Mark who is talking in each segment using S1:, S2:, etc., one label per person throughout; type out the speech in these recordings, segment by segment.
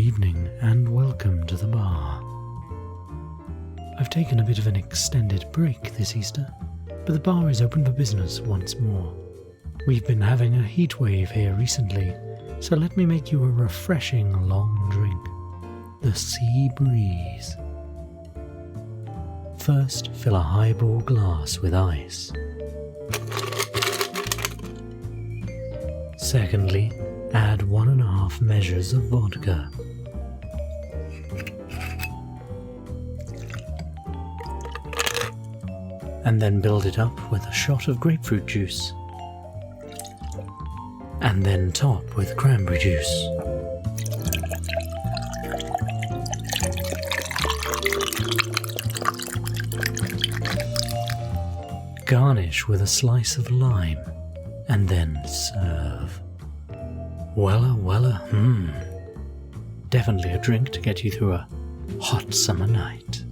S1: evening and welcome to the bar. I've taken a bit of an extended break this Easter, but the bar is open for business once more. We've been having a heat wave here recently, so let me make you a refreshing long drink. The Sea Breeze. First, fill a highball glass with ice. Secondly, add 1.5 measures of vodka. And then build it up with a shot of grapefruit juice. And then top with cranberry juice. Garnish with a slice of lime, and then serve. Wella, definitely a drink to get you through a hot summer night.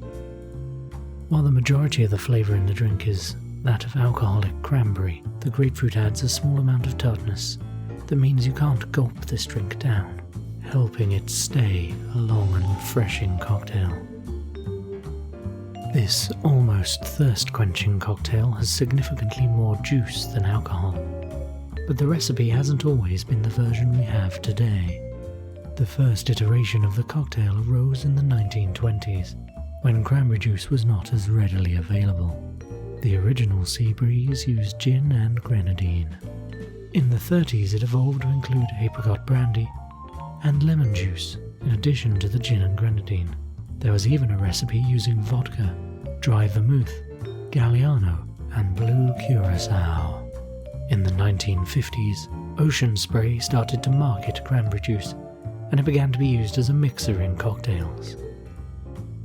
S1: While the majority of the flavour in the drink is that of alcoholic cranberry, the grapefruit adds a small amount of tartness that means you can't gulp this drink down, helping it stay a long and refreshing cocktail. This almost thirst-quenching cocktail has significantly more juice than alcohol, but the recipe hasn't always been the version we have today. The first iteration of the cocktail arose in the 1920s, when cranberry juice was not as readily available. The original Sea Breeze used gin and grenadine. In the 30s it evolved to include apricot brandy and lemon juice, in addition to the gin and grenadine. There was even a recipe using vodka, dry vermouth, Galliano, and blue curacao. In the 1950s, Ocean Spray started to market cranberry juice, and it began to be used as a mixer in cocktails.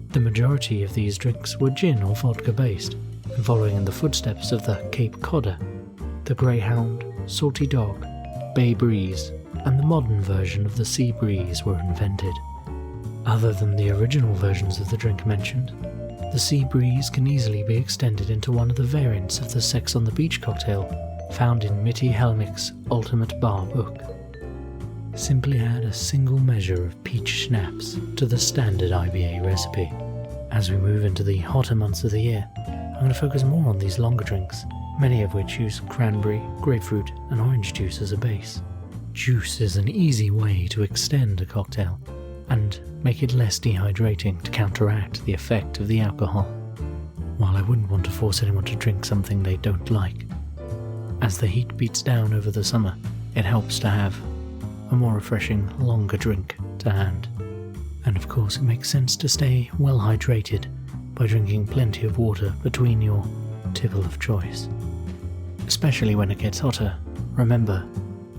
S1: The majority of these drinks were gin or vodka based, and following in the footsteps of the Cape Codder, the Greyhound, Salty Dog, Bay Breeze, and the modern version of the Sea Breeze were invented. Other than the original versions of the drink mentioned, the Sea Breeze can easily be extended into one of the variants of the Sex on the Beach cocktail found in Mitty Helmick's Ultimate Bar book. Simply add a single measure of peach schnapps to the standard IBA recipe. As we move into the hotter months of the year, I'm going to focus more on these longer drinks, many of which use cranberry, grapefruit, and orange juice as a base. Juice is an easy way to extend a cocktail and make it less dehydrating to counteract the effect of the alcohol. While I wouldn't want to force anyone to drink something they don't like, as the heat beats down over the summer, it helps to have a more refreshing, longer drink to hand. And of course it makes sense to stay well hydrated by drinking plenty of water between your tipple of choice. Especially when it gets hotter, remember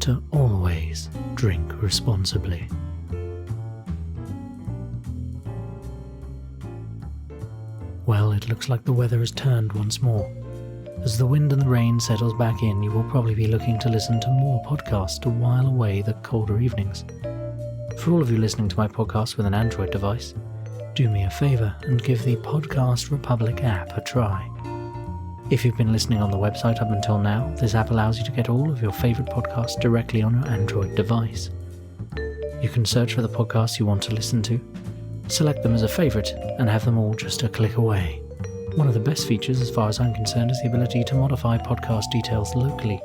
S1: to always drink responsibly. Well, it looks like the weather has turned once more. As the wind and the rain settles back in, you will probably be looking to listen to more podcasts to while away the colder evenings. For all of you listening to my podcast with an Android device, do me a favour and give the Podcast Republic app a try. If you've been listening on the website up until now, this app allows you to get all of your favourite podcasts directly on your Android device. You can search for the podcasts you want to listen to, select them as a favourite, and have them all just a click away. One of the best features, as far as I'm concerned, is the ability to modify podcast details locally,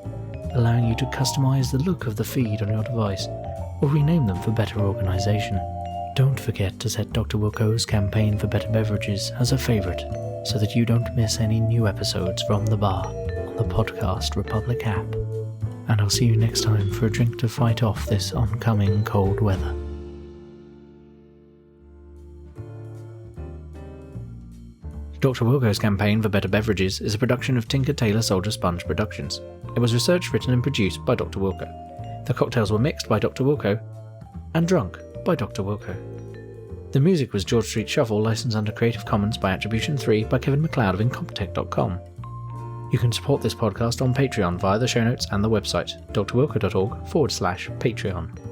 S1: allowing you to customise the look of the feed on your device, or rename them for better organisation. Don't forget to set Dr. Wilko's campaign for better beverages as a favourite, so that you don't miss any new episodes from the bar on the Podcast Republic app. And I'll see you next time for a drink to fight off this oncoming cold weather. Dr. Wilko's Campaign for Better Beverages is a production of Tinker Tailor Soldier Sponge Productions. It was researched, written and produced by Dr. Wilko. The cocktails were mixed by Dr. Wilko and drunk by Dr. Wilko. The music was George Street Shuffle, licensed under Creative Commons by Attribution 3 by Kevin MacLeod of Incompetech.com. You can support this podcast on Patreon via the show notes and the website, drwilko.org/Patreon.